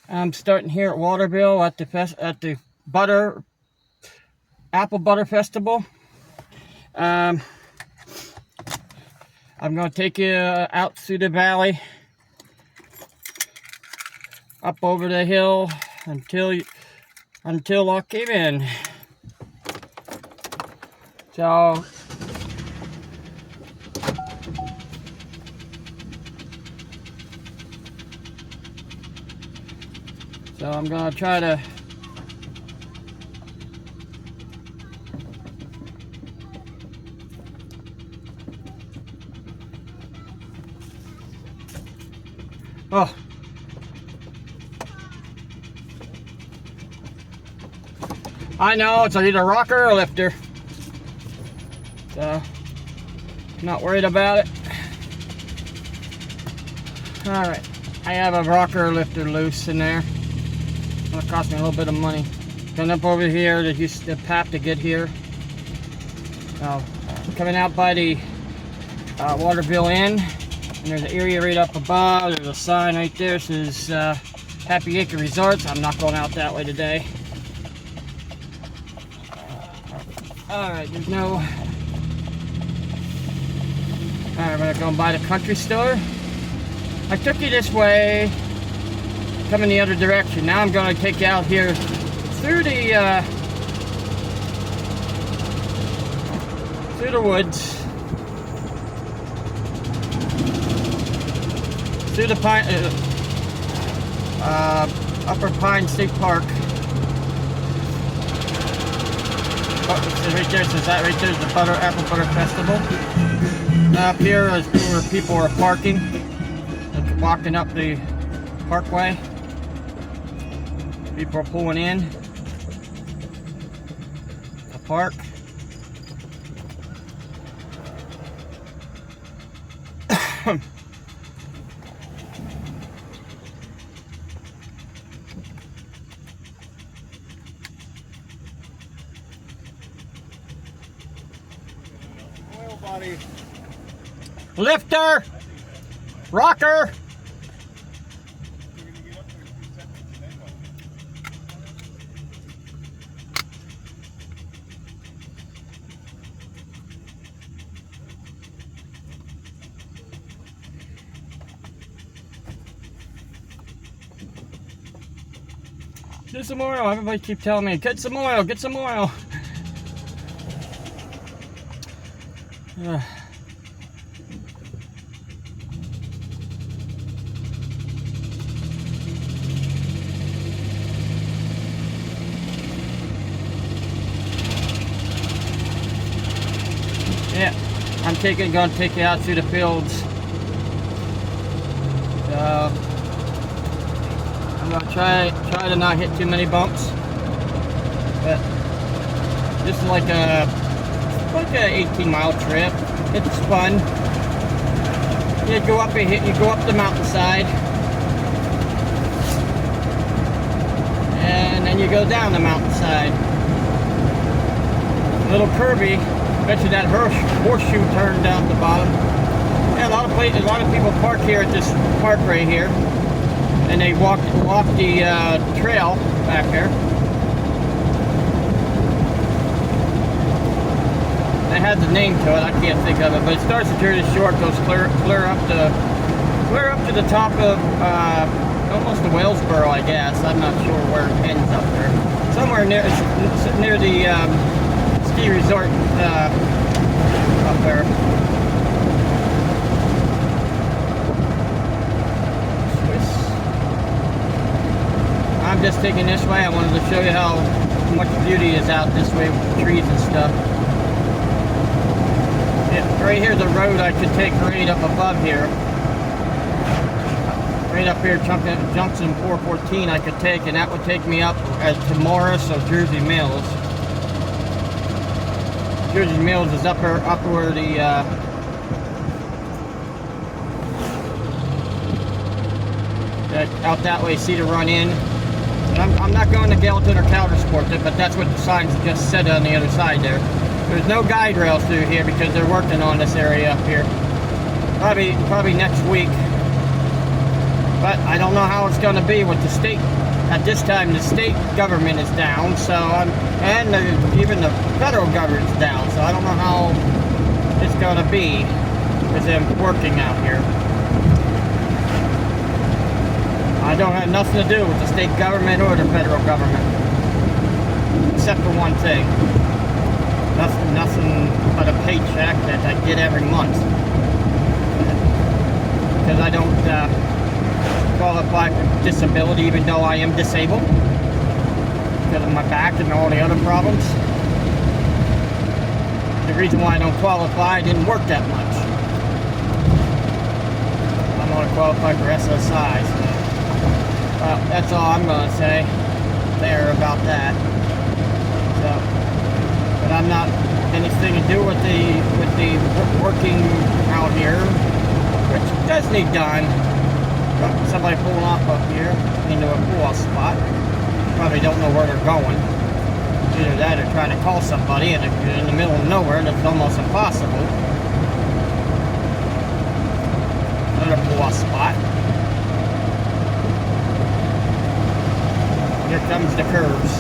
I'm starting here at Waterville at the apple butter festival. I'm going to take you out through the valley, up over the hill until Lock Cave in. So I'm going to try to I know it's either a rocker or a lifter, so I'm not worried about it. Alright, I have a rocker or lifter loose in there. It's going to cost me a little bit of money. Coming up over here, to use the path to get here. Now, coming out by the Waterville Inn, and there's an area right up above. There's a sign right there that says Happy Acre Resorts. I'm not going out that way today. Alright, there's no... Alright, we're going by the country store. I took you this way, coming the other direction. Now I'm going to take you out here through the woods, through the Upper Pine State Park. Right there, says that right there is the Apple Butter Festival. Up here is where people are parking, walking up the parkway. People are pulling in the park. Lifter, rocker. Get some oil. Everybody keep telling me, get some oil, get some oil. Yeah, I'm going to take you out through the fields. I'm going to try to not hit too many bumps. But this is like a 18-mile trip. It's fun. You go up the mountainside, and then you go down the mountainside. A little curvy. Bet you that horseshoe turn down at the bottom. Yeah, a lot of people park here at this park right here, and they walk the trail back there. It has a name to it. I can't think of it, but it starts at Jersey Shore, goes clear up to the top of almost to Wellsboro, I guess. I'm not sure where it ends up there. Somewhere near the ski resort up there. I'm just taking this way. I wanted to show you how much beauty is out this way with the trees and stuff. Yeah, right here's a road I could take right up above here. Right up here, Junction 414 I could take, and that would take me up to Morris or Jersey Mills. Jersey Mills is up where the out that way, Cedar Run in. I'm not going to Gallatin or Coudersport, but that's what the signs just said on the other side there. There's no guide rails through here because they're working on this area up here. Probably next week. But I don't know how it's going to be with the state. At this time, the state government is down, so even the federal government's down. So I don't know how it's going to be with them working out here. I don't have nothing to do with the state government or the federal government, except for one thing. Nothing but a paycheck that I get every month. Because I don't qualify for disability, even though I am disabled because of my back and all the other problems. The reason why I don't qualify, I didn't work that much. I'm going to qualify for SSI. So, well, that's all I'm going to say there about that. So, but I'm not anything to do with the working out here, which does need done. Somebody pulling off up here into a pull-off spot. Probably don't know where they're going. Either that or trying to call somebody, and if you're in the middle of nowhere, that's almost impossible. Another pull-off spot. Here comes the curves.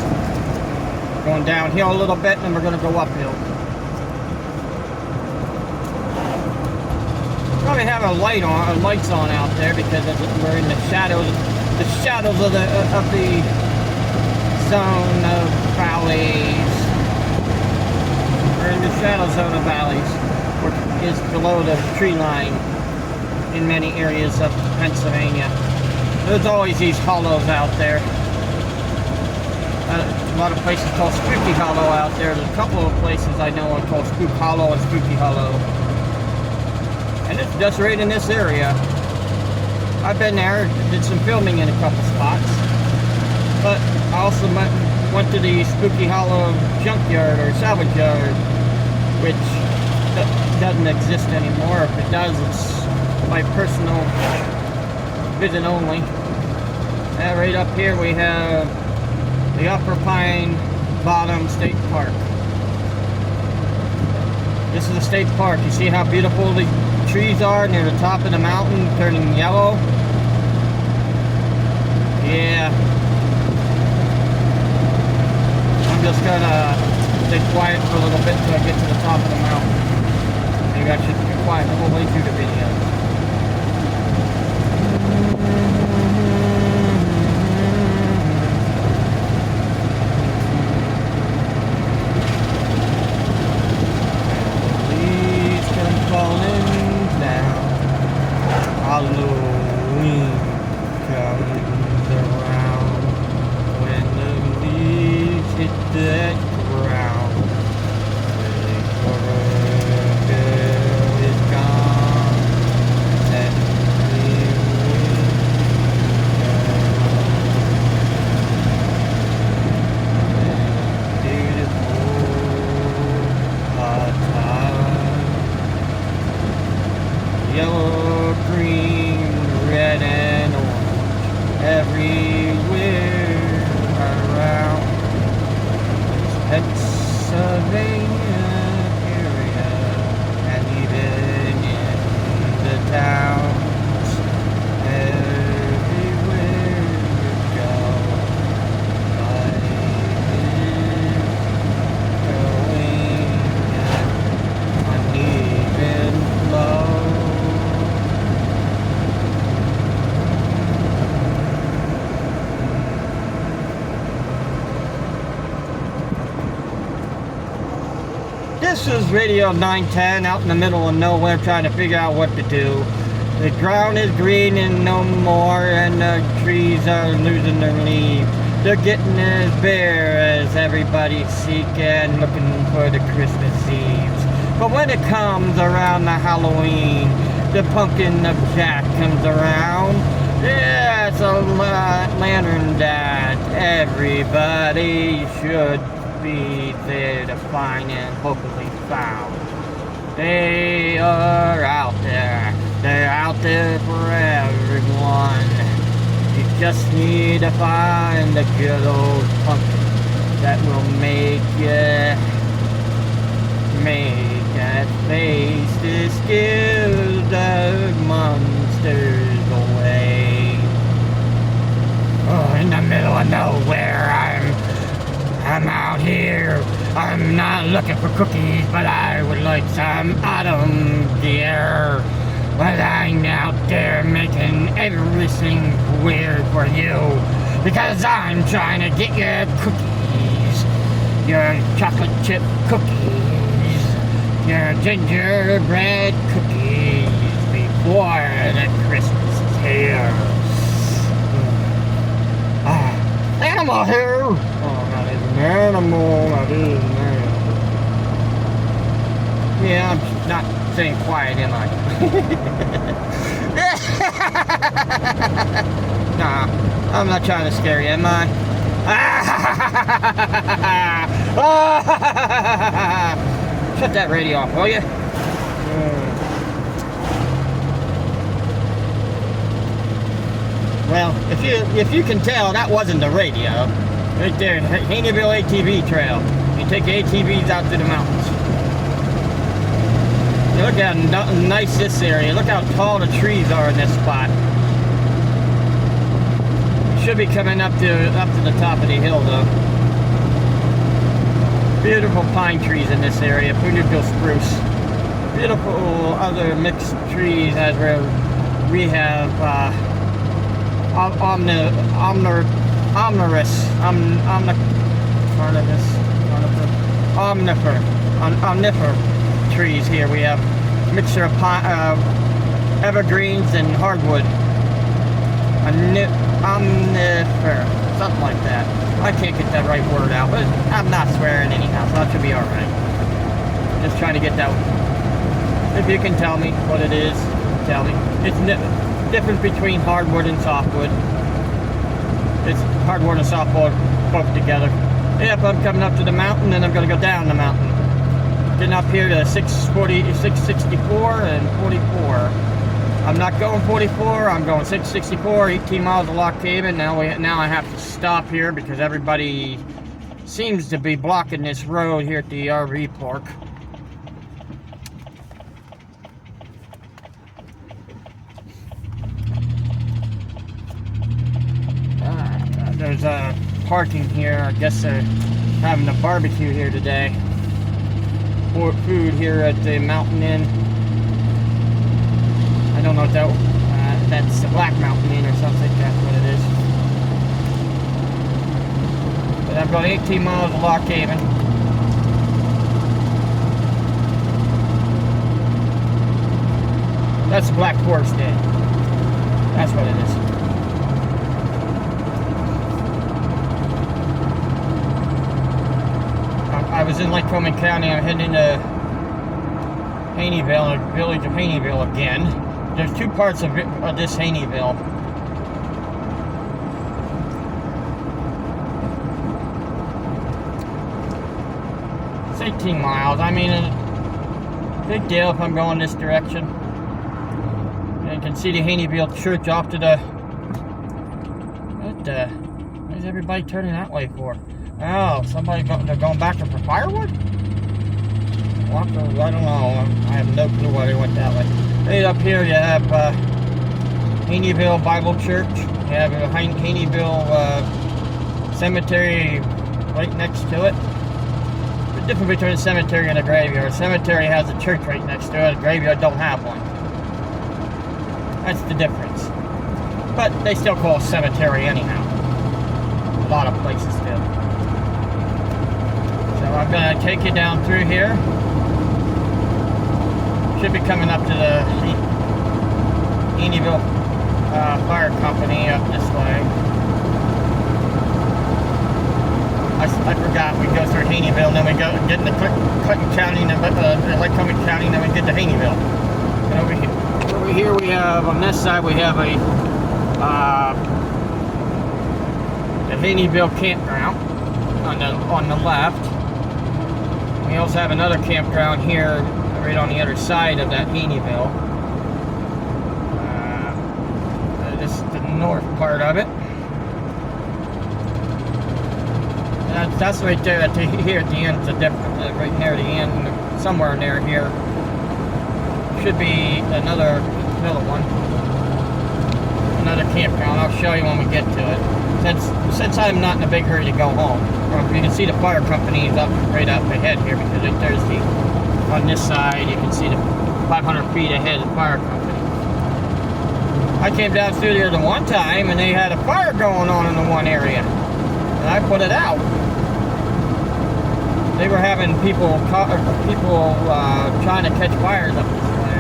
Going downhill a little bit, and then we're going to go uphill. Probably have a lights on out there because we're in the shadows of the zone of valleys. We're in the shadow zone of valleys, which is below the tree line in many areas of Pennsylvania. There's always these hollows out there. A lot of places called Spooky Hollow out there. There's a couple of places I know are called Spook Hollow and Spooky Hollow. And it's just right in this area. I've been there, did some filming in a couple spots. But I also went to the Spooky Hollow junkyard or salvage yard, which doesn't exist anymore. If it does, it's my personal visit only. And right up here we have the Upper Pine Bottom State Park. This is a state park. You see how beautiful the trees are near the top of the mountain, turning yellow? Yeah. I'm just gonna stay quiet for a little bit until I get to the top of the mountain. Maybe I should be quiet the whole way through the video. Halloween comes around when the leaves hit that ground. The girl is gone and the beautiful hot time. Yellow, green, red, and orange, everywhere around Pennsylvania area, and even in the towns, everywhere you go, life is going uneven flow. This is Radio 910 out in the middle of nowhere trying to figure out what to do. The ground is green and no more, and the trees are losing their leaves. They're getting as bare as everybody's seeking, looking for the Christmas Eves. But when it comes around the Halloween, the pumpkin of Jack comes around. Yeah, it's a lantern that everybody should be there to find and hopefully found. They are out there. They're out there for everyone. You just need to find a good old pumpkin that will make that face to scare the monsters away. in the middle of nowhere. I'm out here. I'm not looking for cookies, but I would like some autumn gear. But I'm out there making everything weird for you because I'm trying to get your cookies, your chocolate chip cookies, your gingerbread cookies before the Christmas is here. Animal here! Oh, that is an animal, that is an animal. Yeah, I'm not staying quiet, am I? Nah, I'm not trying to scare you, am I? Shut that radio off, will you? Well, if you can tell, that wasn't the radio. Right there, Haneyville ATV Trail. You take ATVs out to the mountains. Look how nice this area. Look how tall the trees are in this spot. Should be coming up to the top of the hill though. Beautiful pine trees in this area. Waterville spruce. Beautiful other mixed trees as we have omnifer trees here. We have a mixture of evergreens and hardwood. Omnifer, something like that. I can't get that right word out, but I'm not swearing anyhow, so that should be alright. Just trying to get that. If you can tell me what it is, tell me. It's difference between hardwood and softwood. It's hardwood and softwood both together. Yep, I'm coming up to the mountain and I'm going to go down the mountain. Getting up here to 664 and 44. I'm not going 44, I'm going 664, 18 miles of Lock Haven. Now I have to stop here because everybody seems to be blocking this road here at the RV park. There's parking here. I guess they're having a barbecue here today. For food here at the Mountain Inn. I don't know what that's the Black Mountain Inn or something. That's what it is. But I'm going 18 miles to Lock Haven. That's the Black Forest Inn. That's what it is. I was in Lycoming County. I'm heading into Haneyville, the village of Haneyville again. There's two parts of this Haneyville. It's 18 miles. I mean, a big deal if I'm going this direction. And you can see the Haneyville Church off to the... Why is everybody turning that way for? Oh, they're going back for firewood? I don't know. I have no clue why they went that way. Right up here you have Haneyville Bible Church. You have a Haneyville cemetery right next to it. The difference between a cemetery and a graveyard. A cemetery has a church right next to it. A graveyard don't have one. That's the difference. But they still call it cemetery anyhow. A lot of places do. So I'm going to take you down through here. Should be coming up to the Haneyville Fire Company up this way. I forgot we go through Haneyville, and then we go get into Clinton County, and then Lycoming County, and then we get to Haneyville. And over here we have, on this side, we have the Haneyville campground on the left. We also have another campground here right on the other side of that Haneyville. This is the north part of it. That's right there here at the end. It's a different, right near the end, somewhere near here. Should be another one. Another campground. I'll show you when we get to it. Since I'm not in a big hurry to go home, you can see the fire company is right up ahead here, because there's on this side you can see the 500 feet ahead of the fire company. I came down through there the one time and they had a fire going on in the one area, and I put it out. They were having people trying to catch fires up this way.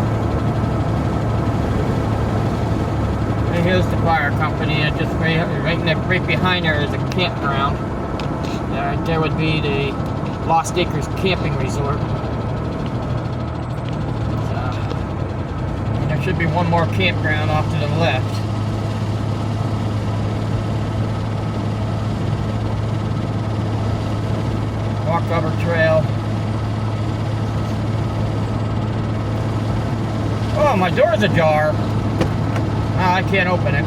And here's the fire company. Just right behind there is a campground. Right there would be the Lost Acres Camping Resort. And there should be one more campground off to the left. Walk Rubber Trail. Oh, my door's ajar. Oh, I can't open it.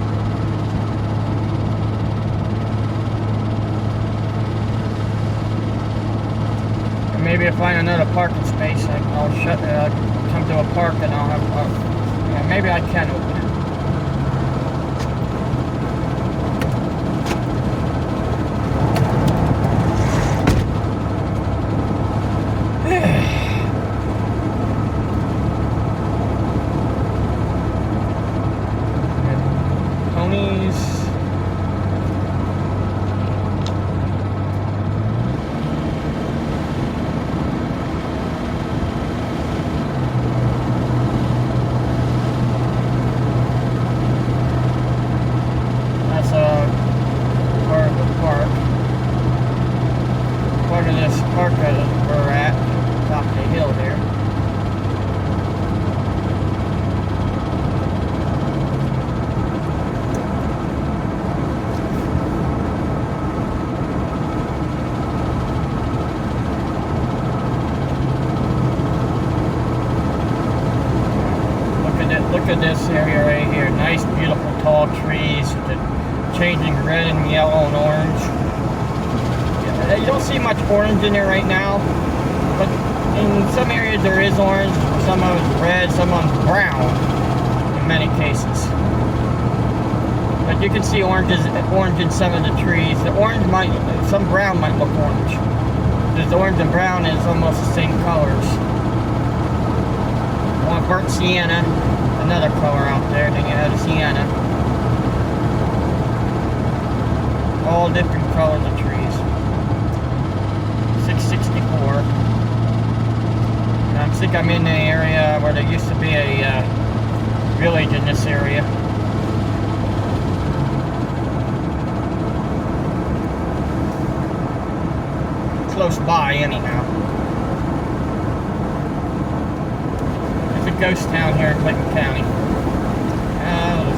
And maybe if I find another parking space, I'll come to a park and I'll have. Yeah, maybe I can open it. Park that we're at, top of the hill there. Look at this area right here. Nice, beautiful, tall trees, changing red and yellow and orange. You don't see much orange in there right now, but in some areas there is orange, some of it's red, some of it's brown in many cases. But you can see orange in some of the trees. Some brown might look orange. Because orange and brown is almost the same colors. One burnt sienna, another color out there, then you have the sienna. All different colors of trees. 664. And I think I'm in the area where there used to be a village in this area. Close by, anyhow. There's a ghost town here in Clinton County.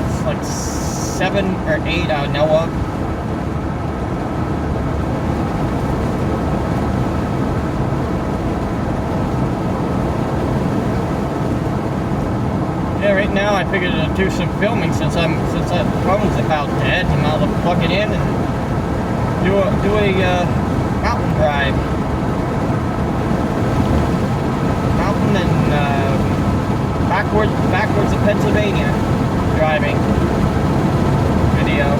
It's like 7 or 8 I know of. Yeah, right now I figured to do some filming since that phone's about dead, and I'll plug it in and do a mountain drive. Mountain and backwards of Pennsylvania driving video.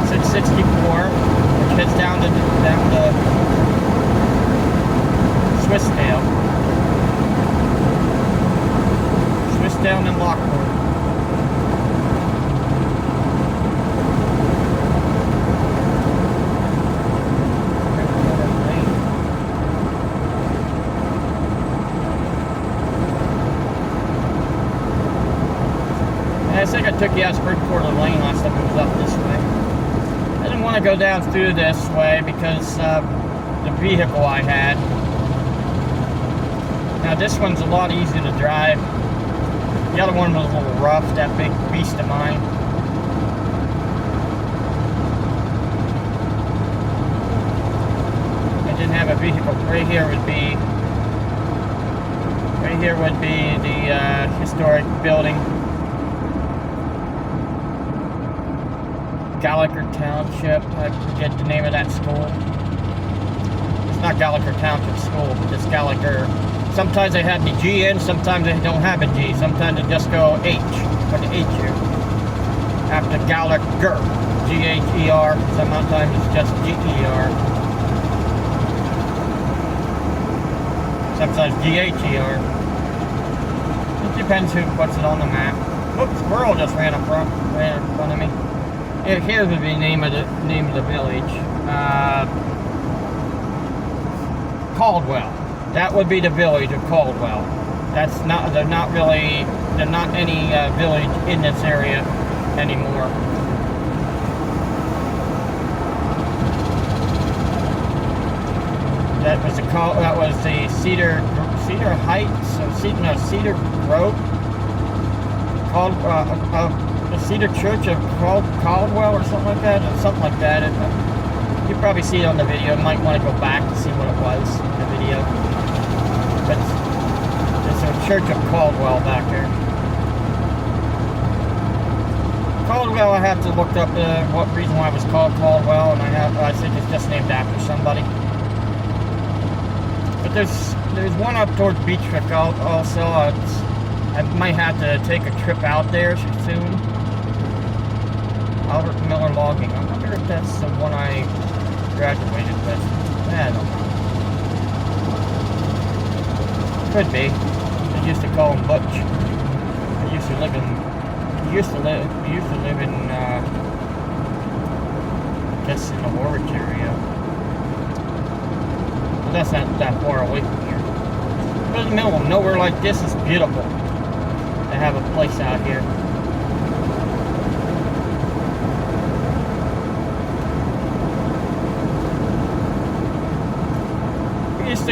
664, which heads down to Swissdale. Down in Lockport. I think I took you out Springport Lane last time it was up this way. I didn't want to go down through this way because the vehicle I had. Now this one's a lot easier to drive. The other one was a little rough, that big beast of mine. I didn't have a vehicle. Right here would be the historic building. Gallagher Township, I forget the name of that school. It's not Gallagher Township School, but it's Gallagher. Sometimes they have the G in, sometimes they don't have a G. Sometimes they just go H, put the H here. After Gallagher, G. G-H-E-R. Sometimes it's just G-E-R. Sometimes G-H-E-R. It depends who puts it on the map. Oops, squirrel just ran in front of me. Here would be the name of the village. Caldwell. That would be the village of Caldwell. There's not any village in this area anymore. That was the Cedar Heights, Cedar Grove, the Cedar Church of Caldwell or something like that. You probably see it on the video. You might want to go back to see what it was in the video. But it's a Church of Caldwell back there. Caldwell, I have to look up what reason why it was called Caldwell, and I think it's just named after somebody. But there's one up towards Beach Creek also. I might have to take a trip out there soon. Albert Miller Logging. I wonder if that's the one I graduated with. I don't know. Could be. They used to call him Butch. I used to live in I guess in the Warwick area. But that's not that far away from here. But in the middle of nowhere like this is beautiful to have a place out here.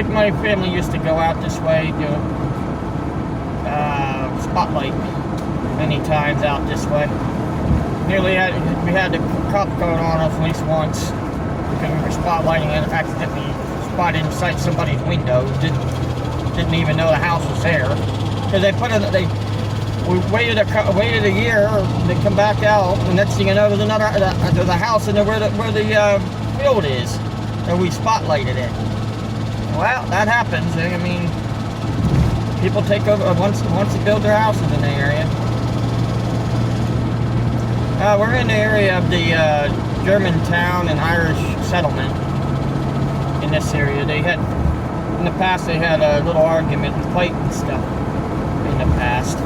My family used to go out this way, do spotlight many times out this way. We had the cop going on us at least once because we were spotlighting and accidentally spotted inside somebody's window. Didn't even know the house was there because we waited a year. They come back out, and next thing you know, there's a house in there where the field is, and we spotlighted it. Well, that happens. I mean, people take over once they build their houses in the area. We're in the area of the Germantown and Irish settlement in this area. In the past, they had a little argument and fight and stuff in the past.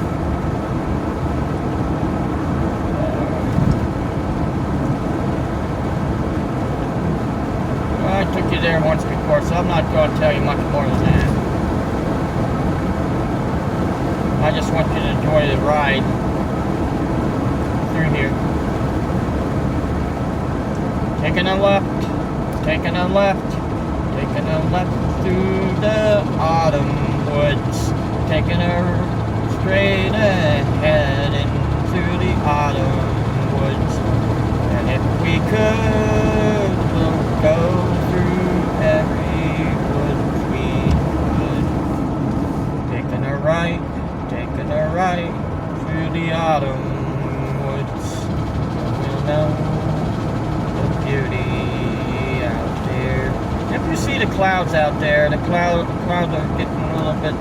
I took you there once before, so I'm not going to tell you much more than that. I just want you to enjoy the ride through here. Taking a left through the autumn woods. Taking a straight ahead into the autumn woods. And if we could, we'll go through every wood we could. Taking a right through the autumn woods. We'll know the beauty out there. If you see the clouds out there, the clouds are getting a little bit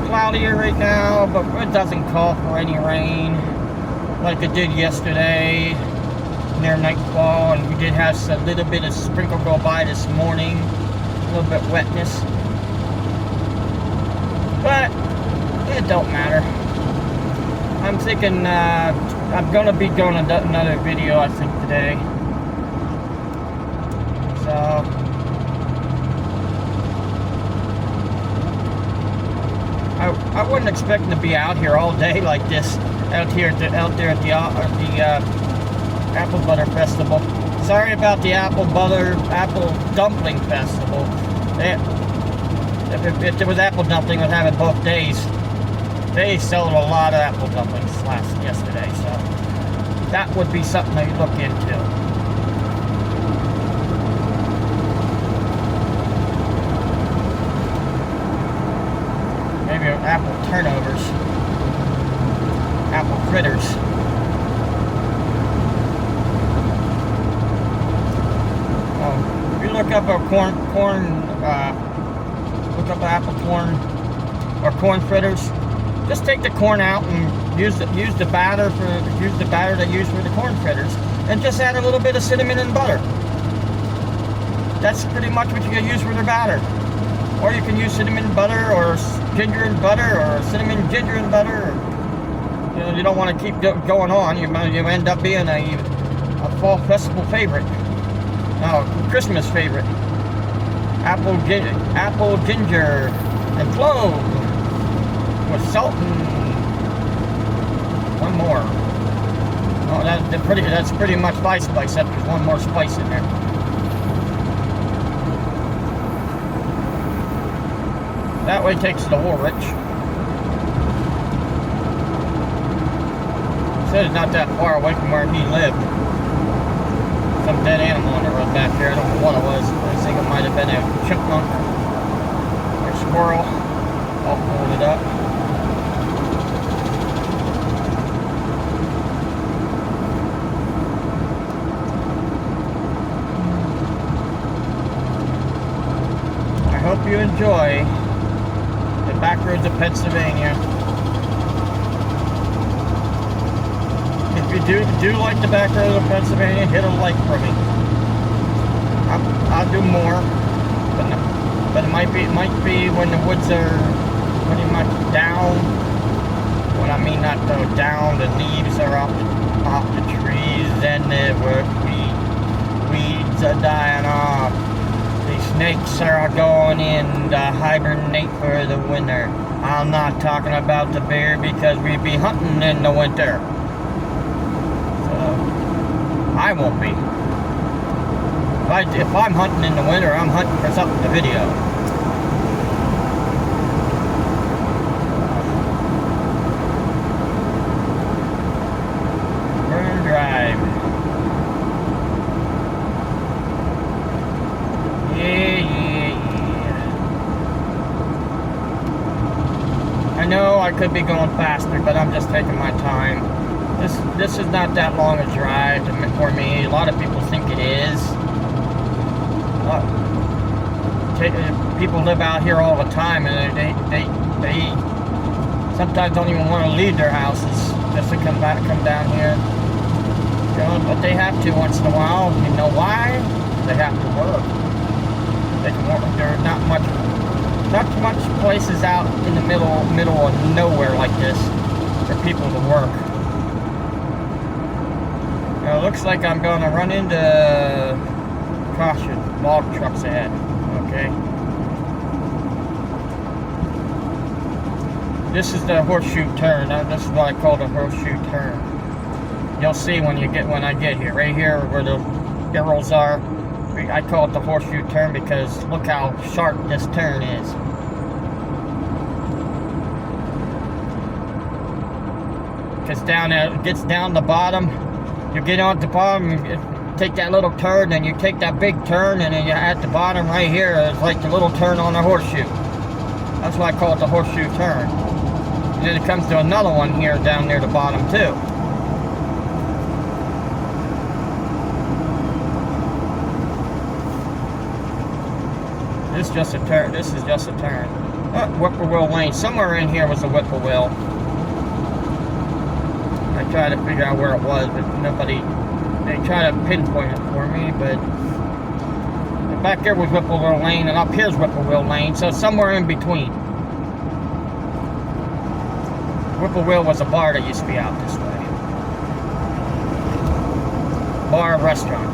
cloudier right now, but it doesn't call for any rain like it did yesterday near nightfall, and we did have a little bit of sprinkle go by this morning, a little bit wetness, but it don't matter. I'm thinking I'm gonna be doing another video, I think, today. So I wasn't expecting to be out here all day like this, out there at the Apple Butter Festival. Sorry about the Apple Dumpling Festival. If there was apple dumpling, we'd have it both days. They sold a lot of apple dumplings yesterday, so that would be something to look into. Maybe apple turnovers, apple fritters. If you look up a look up apple corn or corn fritters, just take the corn out and use the batter they use for the corn fritters, and just add a little bit of cinnamon and butter. That's pretty much what you can use for their batter. Or you can use cinnamon butter, or ginger and butter, or cinnamon ginger and butter. You know, you don't want to keep going on. You end up being a fall festival favorite. No, Christmas favorite. Apple ginger and clove with salt and one more. Oh, that's pretty much spice, except there's one more spice in there. That way takes the whole rich. Said it's not that far away from where he lived. Some dead animal on the road back there. I don't know what it was. I think it might have been a chipmunk or squirrel. I'll hold it up. I hope you enjoy the Backroads of Pennsylvania. If you do like the Backroads of Pennsylvania, hit a like for me. I'll do more, but it might be when the woods are pretty much down. What I mean, not down, the leaves are off the trees, then the weeds are dying off. The snakes are going in to hibernate for the winter. I'm not talking about the bear, because we'd be hunting in the winter. I won't be. If I'm hunting in the winter, I'm hunting for something to video. Burn Drive. Yeah. I know I could be going faster, but I'm just taking my time. This is not that long a drive for me. A lot of people think it is. People live out here all the time, and they sometimes don't even want to leave their houses just to come down here. You know, but they have to once in a while. You know why? They have to work. They can work. There are not much places out in the middle of nowhere like this for people to work. Now, it looks like I'm going to run into caution log trucks ahead. Okay. This is the horseshoe turn. This is what I call the horseshoe turn. You'll see when I get here. Right here where the arrows are. I call it the horseshoe turn because look how sharp this turn is. Because it gets down the bottom. You get on the bottom, you take that little turn, and you take that big turn, and then you're at the bottom right here. It's like the little turn on a horseshoe. That's why I call it the horseshoe turn. And then it comes to another one here down near the bottom too. This is just a turn. This is just a turn. Whippoorwill Lane. Somewhere in here was a whippoorwill. I tried to figure out where it was, but they tried to pinpoint it for me, but back there was Whippoorwill Lane, and up here's Whippoorwill Lane, so somewhere in between. Whippoorwill was a bar that used to be out this way. Bar and restaurant.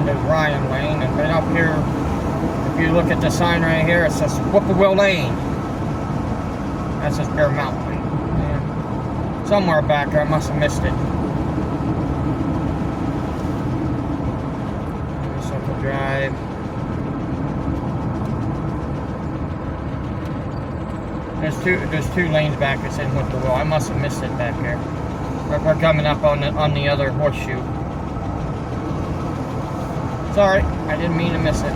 There's Ryan Lane, and right up here, if you look at the sign right here, it says Whippoorwill Lane. That says Bear Mountain Lane. Yeah. Somewhere back there, I must have missed it. Circle Drive. There's two lanes back that's in Whippoorwill. I must have missed it back there. We're coming up on the other horseshoe. Sorry, I didn't mean to miss it. It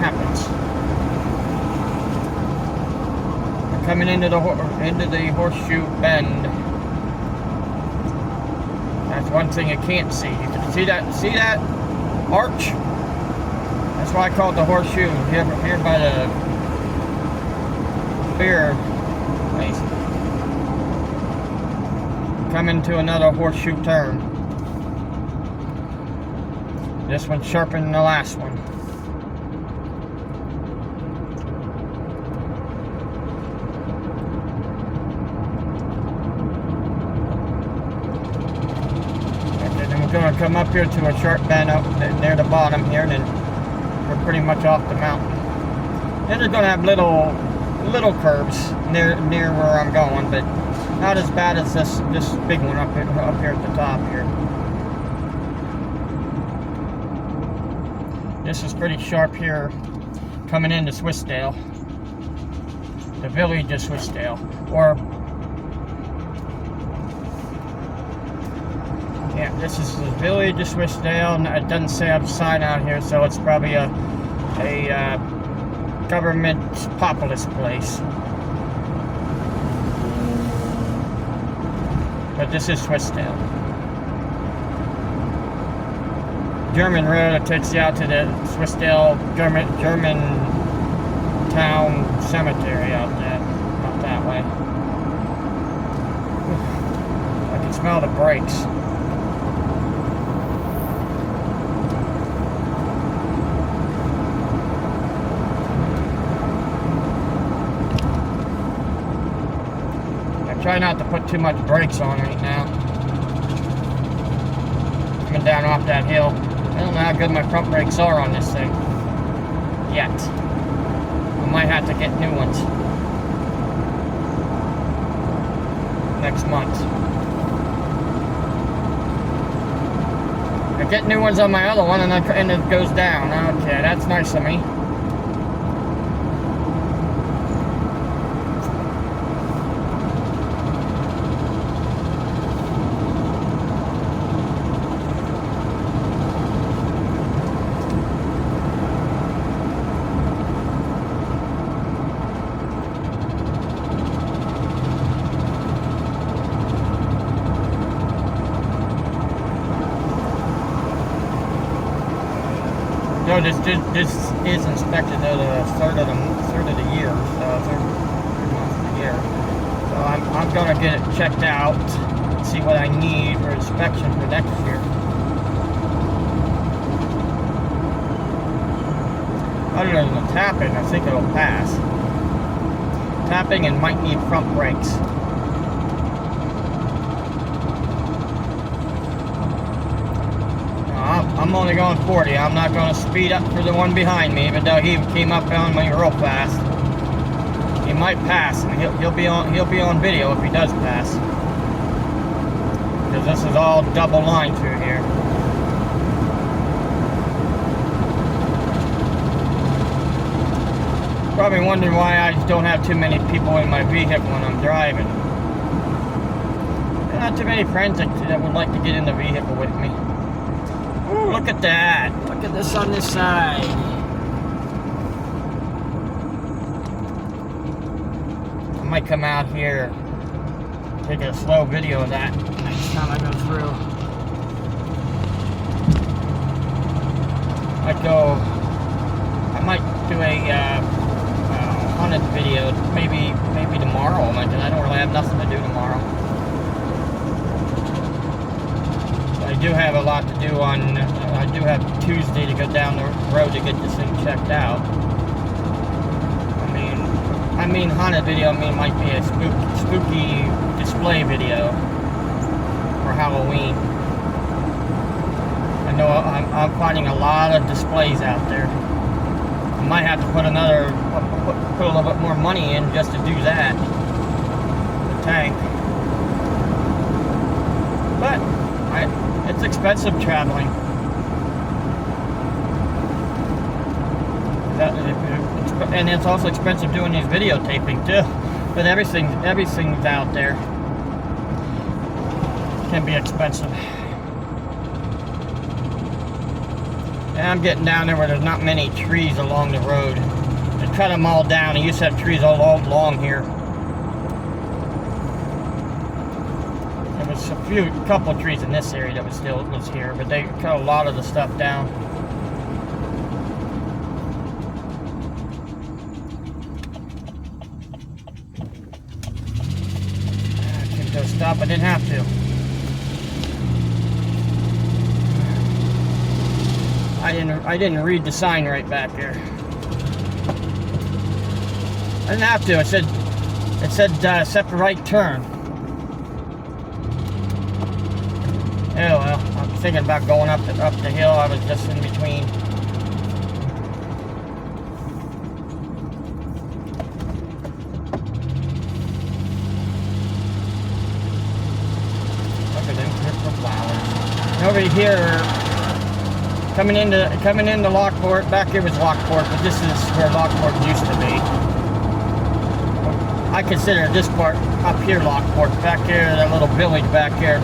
happens. We're coming into the horseshoe bend. That's one thing you can't see. You can see that arch? That's why I call it the horseshoe. Here by the beer place. coming to another horseshoe turn. This one's sharper than the last one. Okay, then we're going to come up here to a sharp bend up near the bottom here, and then we're pretty much off the mountain. Then they're going to have little curves near where I'm going, but not as bad as this big one up here at the top here. This is pretty sharp here, coming into Swissdale, the village of Swissdale, or yeah, this is the village of Swissdale. It doesn't say a sign out here, so it's probably a government populist place. But this is Swissdale. German road that takes you out to the Swissdale German town cemetery out that way. I can smell the brakes. I try not to put too much brakes on right now. Coming down off that hill. I don't know how good my front brakes are on this thing yet. I might have to get new ones next month. I get new ones on my other one and it goes down. Okay, that's nice of me. No, this is inspected at the third of the year, so third month of the year. So I'm gonna get it checked out, see what I need for inspection for next year. Other than the tapping, I think it'll pass. Tapping and might need front brakes. I'm only going 40. I'm not going to speed up for the one behind me, even though he came up on me real fast. He might pass, and he'll be on video if he does pass, because this is all double line through here. Probably wondering why I don't have too many people in my vehicle when I'm driving. There are not too many friends that would like to get in the vehicle with me. Ooh, look at that. Look at this on this side. I might come out here, take a slow video of that next time I go through. I might do a haunted video maybe tomorrow, because I don't really have nothing to do tomorrow. I do have a lot to do on, I do have Tuesday to go down the road to get this thing checked out. I mean haunted video, might be a spooky display video for Halloween. I know I'm finding a lot of displays out there. I might have to put a little bit more money in just to do that. The tank. But, it's expensive traveling. And it's also expensive doing these videotaping too. But everything's out there. Can be expensive. And I'm getting down there where there's not many trees along the road. They cut them all down. They used to have trees all along here. A couple of trees in this area that was here, but they cut a lot of the stuff down. I couldn't go stop. I didn't have to. I didn't read the sign right back there. I didn't have to. It said set the right turn. Oh well, I'm thinking about going up the hill. I was just in between. Look at them crystal flowers. And over here, coming into Lockport. Back here was Lockport, but this is where Lockport used to be. I consider this part up here Lockport. Back here, that little village back here.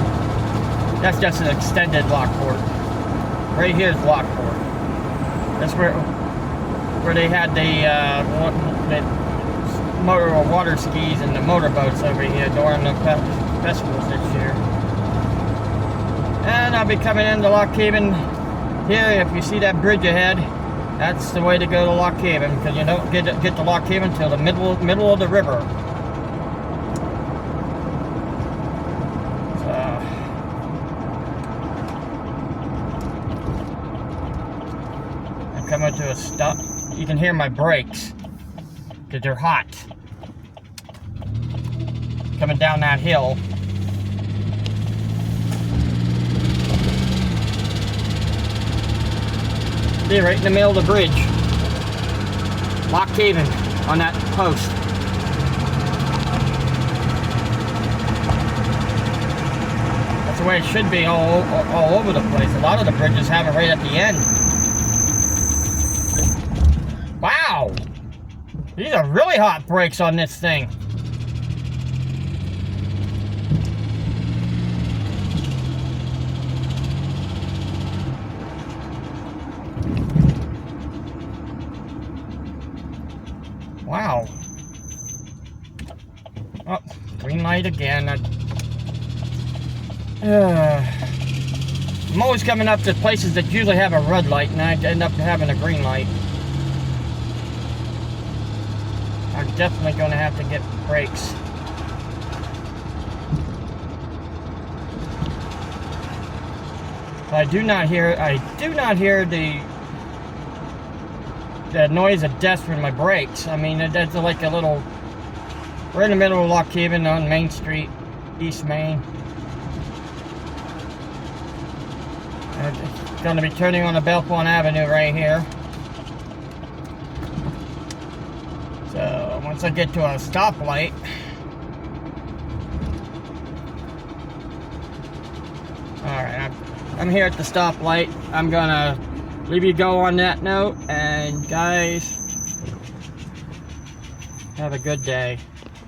That's just an extended Lockport. Right here's Lockport. That's where they had the water skis and the motorboats over here during the festivals this year. And I'll be coming into Lock Haven here. If you see that bridge ahead, that's the way to go to Lock Haven, because you don't get to Lock Haven till the middle of the river. Coming to a stop. You can hear my brakes because they're hot. Coming down that hill. See, right in the middle of the bridge. Lock Haven on that post. That's the way it should be all over the place. A lot of the bridges have it right at the end. Wow! These are really hot brakes on this thing. Wow. Oh, green light again. I'm always coming up to places that usually have a red light, and I end up having a green light. I'm definitely going to have to get brakes. But I do not hear the noise of death from my brakes. I mean, that's like a little. We're in the middle of Lock Haven on Main Street, East Main. I'm going to be turning on the Belfont Avenue right here. So once I get to a stoplight, alright, I'm here at the stoplight. I'm gonna leave you go on that note, and guys, have a good day.